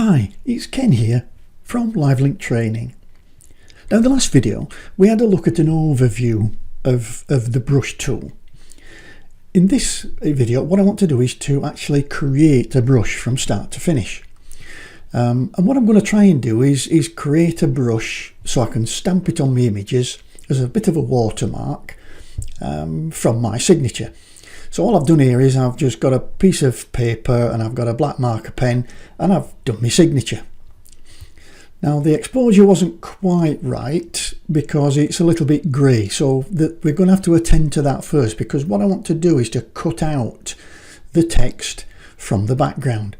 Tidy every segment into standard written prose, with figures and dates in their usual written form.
Hi, it's Ken here from LiveLink Training. Now in the last video we had a look at an overview of the brush tool. In this video what I want to do is to actually create a brush from start to finish. And what I'm going to try and do is create a brush so I can stamp it on my images as a bit of a watermark from my signature. So all I've done here is I've just got a piece of paper and I've got a black marker pen and I've done my signature. Now the exposure wasn't quite right because it's a little bit grey, so we're going to have to attend to that first, because what I want to do is to cut out the text from the background.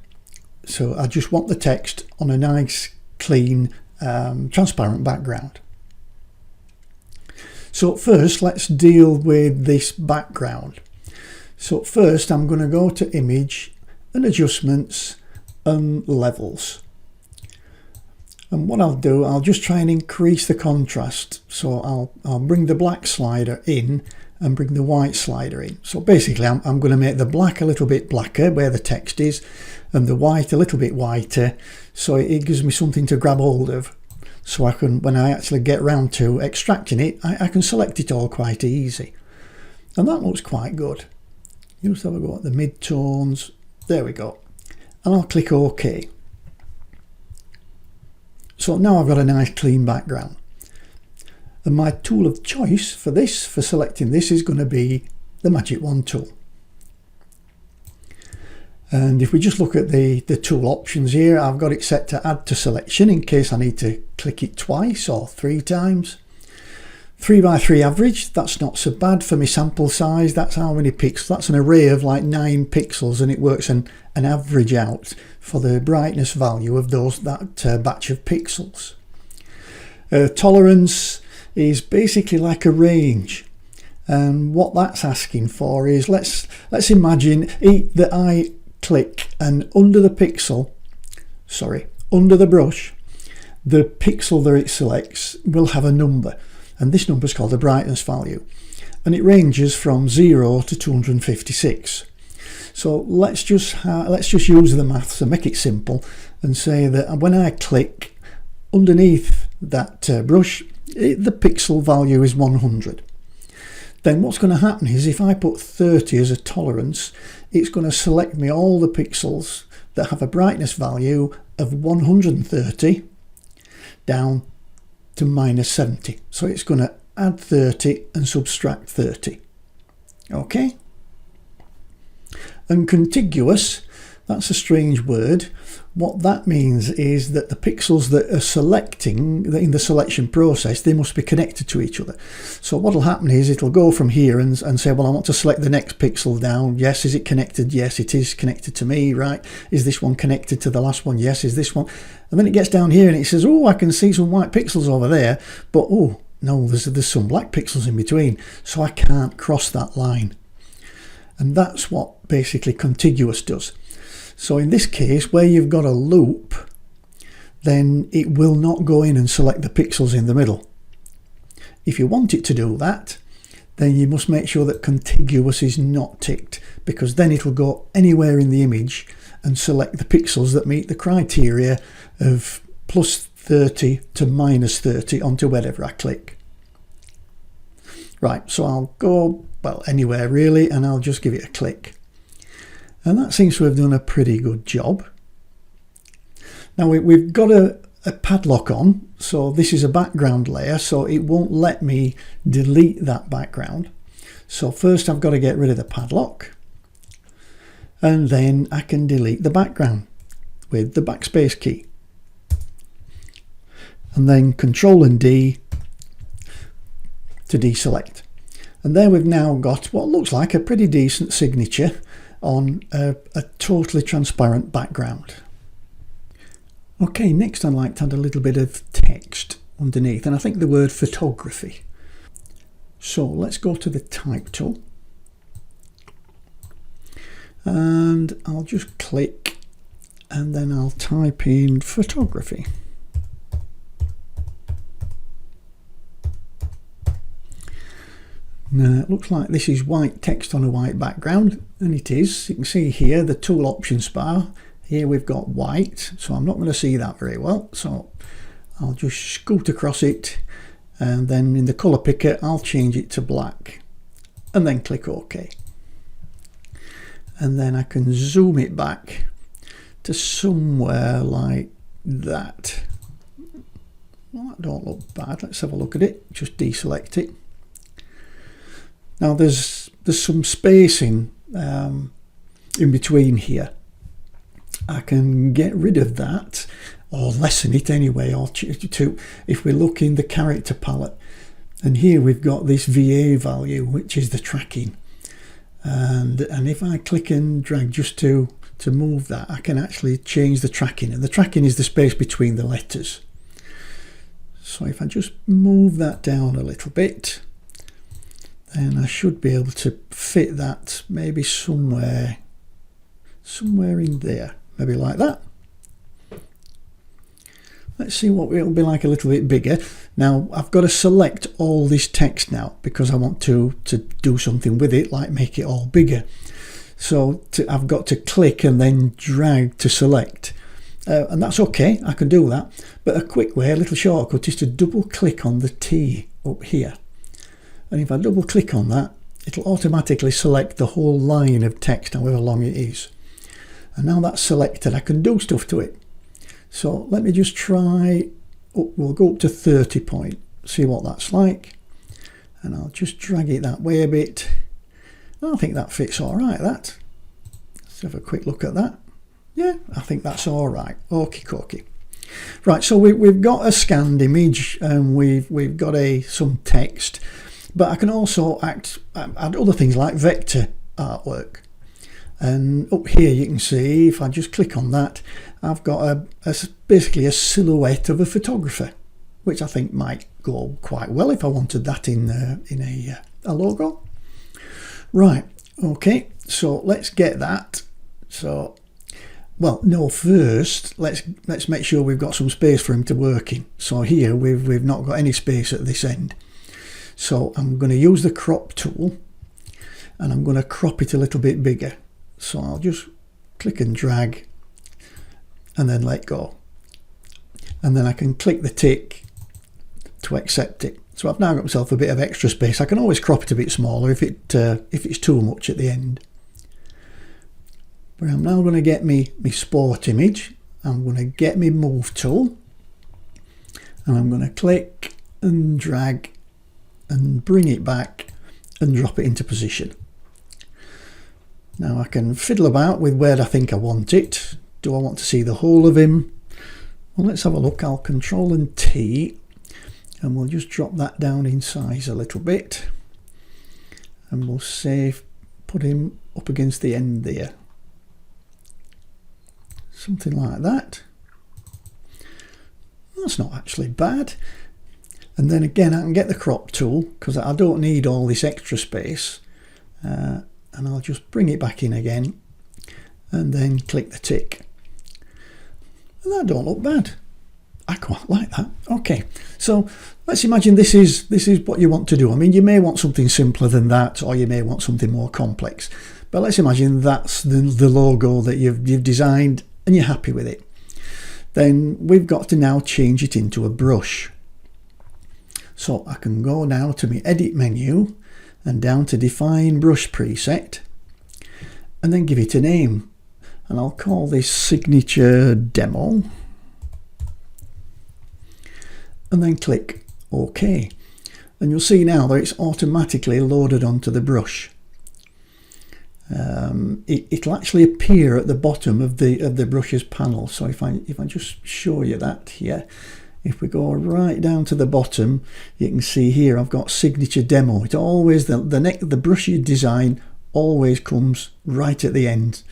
So I just want the text on a nice clean transparent background. So first let's deal with this background. So first I'm going to go to Image and Adjustments and Levels. And what I'll do, I'll just try and increase the contrast. So I'll bring the black slider in and bring the white slider in. So basically I'm going to make the black a little bit blacker where the text is and the white a little bit whiter, so it gives me something to grab hold of. So I can, when I actually get round to extracting it, I can select it all quite easy. And that looks quite good. Just have a go at the mid-tones. There we go. And I'll click OK. So now I've got a nice clean background. And my tool of choice for this, for selecting this, is going to be the Magic Wand tool. And if we just look at the tool options here, I've got it set to add to selection in case I need to click it twice or 3 times. 3x3 average, that's not so bad for my sample size. That's how many pixels, that's an array of like 9 pixels, and it works an average out for the brightness value of that batch of pixels. Tolerance is basically like a range, and what that's asking for is, let's imagine that I click and under the brush, the pixel that it selects will have a number. And this number is called the brightness value, and it ranges from 0 to 256. So let's just use the maths and make it simple and say that when I click underneath that brush, the pixel value is 100. Then what's going to happen is if I put 30 as a tolerance, it's going to select me all the pixels that have a brightness value of 130 down to -70. So it's going to add 30 and subtract 30. Okay. And contiguous, that's a strange word. What that means is that the pixels that are selecting in the selection process, they must be connected to each other. So what will happen is it'll go from here and say, well, I want to select the next pixel down. Yes, is it connected? Yes, it is connected to me, right? Is this one connected to the last one? Yes, is this one? And then it gets down here and it says, oh, I can see some white pixels over there, but oh no, there's some black pixels in between, so I can't cross that line. And that's what basically contiguous does. So in this case, where you've got a loop, then it will not go in and select the pixels in the middle. If you want it to do that, then you must make sure that contiguous is not ticked, because then it'll go anywhere in the image and select the pixels that meet the criteria of +30 to -30 onto wherever I click. Right, so I'll go, well, anywhere really, and I'll just give it a click. And that seems to have done a pretty good job. Now we've got a padlock on, so this is a background layer, so it won't let me delete that background. So first I've got to get rid of the padlock, and then I can delete the background with the backspace key. And then Control and D to deselect. And there we've now got what looks like a pretty decent signature on a totally transparent background. Okay, next I'd like to add a little bit of text underneath, and I think the word photography. So let's go to the type tool, and I'll just click and then I'll type in photography. Now it looks like this is white text on a white background, and it is. You can see here the tool options bar Here we've got white, so I'm not going to see that very well, so I'll just scoot across it, and then in the colour picker I'll change it to black and then click OK. And then I can zoom it back to somewhere like that. Well, that don't look bad. Let's have a look at it. Just deselect it. Now there's some spacing in between here. I can get rid of that or lessen it anyway, or if we look in the character palette, and here we've got this VA value, which is the tracking, and if I click and drag just to move that, I can actually change the tracking, and the tracking is the space between the letters. So if I just move that down a little bit, then I should be able to fit that maybe somewhere in there, maybe like that. Let's see what it'll be like a little bit bigger. Now I've got to select all this text now because I want to do something with it, like make it all bigger. So I've got to click and then drag to select. And that's okay, I can do that. But a quick way, a little shortcut, is to double click on the T up here. And if I double click on that, it'll automatically select the whole line of text, however long it is. And now that's selected, I can do stuff to it. So let me just try, we'll go up to 30 point, see what that's like. And I'll just drag it that way a bit. I think that fits all right, that. Let's have a quick look at that. Yeah, I think that's all right. Okie dokie. Right, so we've got a scanned image and we've got some text, but I can also add other things like vector artwork. And up here you can see, if I just click on that, I've got basically a silhouette of a photographer, which I think might go quite well if I wanted that in a logo. Right, okay, so let's get that. So, well, no, first let's make sure we've got some space for him to work in. So here we've not got any space at this end. So I'm going to use the crop tool and I'm going to crop it a little bit bigger. So I'll just click and drag and then let go. And then I can click the tick to accept it. So I've now got myself a bit of extra space. I can always crop it a bit smaller if it's too much at the end. But I'm now going to get my sport image. I'm going to get my move tool. And I'm going to click and drag and bring it back and drop it into position. Now I can fiddle about with where I think I want it. Do I want to see the whole of him? Well, let's have a look. I'll Control and T and we'll just drop that down in size a little bit. And we'll say put him up against the end there. Something like that. That's not actually bad. And then again I can get the crop tool because I don't need all this extra space. And I'll just bring it back in again and then click the tick. And that don't look bad. I quite like that. Okay, so let's imagine this is what you want to do. I mean, you may want something simpler than that, or you may want something more complex. But let's imagine that's the logo that you've designed and you're happy with it. Then we've got to now change it into a brush. So I can go now to my edit menu and down to define brush preset and then give it a name, and I'll call this signature demo and then click OK, and you'll see now that it's automatically loaded onto the brush. It'll actually appear at the bottom of the brushes panel. So if I just show you that here, if we go right down to the bottom, you can see here I've got signature demo. It always the brush you design always comes right at the end,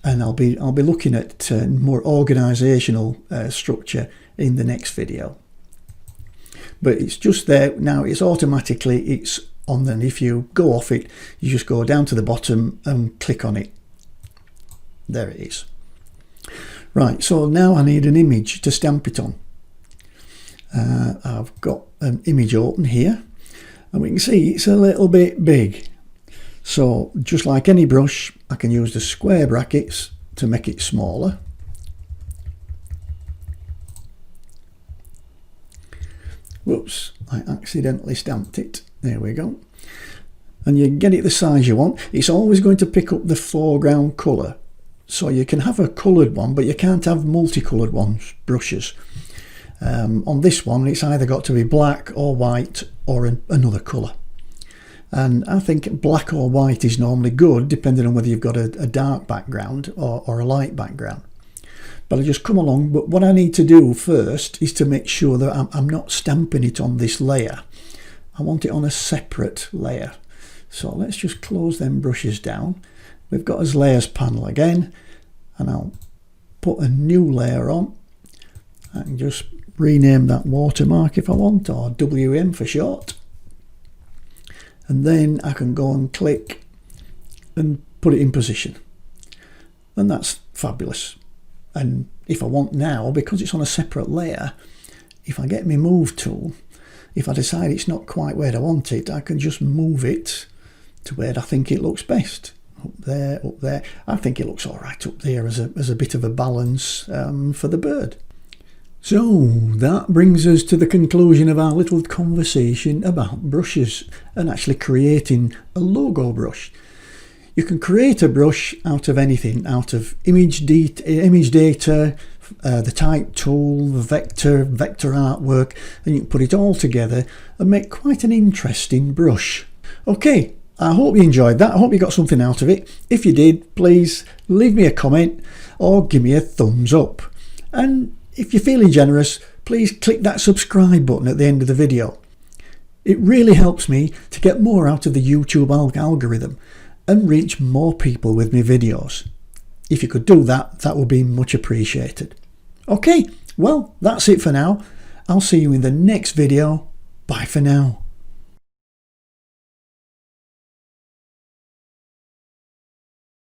and I'll be looking at more organizational structure in the next video. But it's just there now. It's automatically on. And if you go off it, you just go down to the bottom and click on it. There it is. Right. So now I need an image to stamp it on. I've got an image open here and we can see it's a little bit big, so just like any brush I can use the square brackets to make it smaller, Whoops, I accidentally stamped it. There we go. And you get it the size you want. It's always going to pick up the foreground colour. So you can have a coloured one, but you can't have multicoloured ones, brushes. On this one, it's either got to be black or white or another colour. And I think black or white is normally good, depending on whether you've got a dark background or a light background. But I just come along, but what I need to do first is to make sure that I'm not stamping it on this layer. I want it on a separate layer. So let's just close them brushes down. We've got us layers panel again, and I'll put a new layer on. I can just rename that Watermark if I want, or WM for short. And then I can go and click and put it in position. And that's fabulous. And if I want now, because it's on a separate layer, if I get my move tool, if I decide it's not quite where I want it, I can just move it to where I think it looks best. Up there, up there. I think it looks all right up there as a bit of a balance for the bird. So that brings us to the conclusion of our little conversation about brushes and actually creating a logo brush. You can create a brush out of anything, out of image data, the type tool, the vector artwork, and you can put it all together and make quite an interesting brush. Okay, I hope you enjoyed that. I hope you got something out of it. If you did, please leave me a comment or give me a thumbs up. And if you're feeling generous, please click that subscribe button at the end of the video. It really helps me to get more out of the YouTube algorithm and reach more people with my videos. If you could do that, that would be much appreciated. Okay, well, that's it for now. I'll see you in the next video. Bye for now.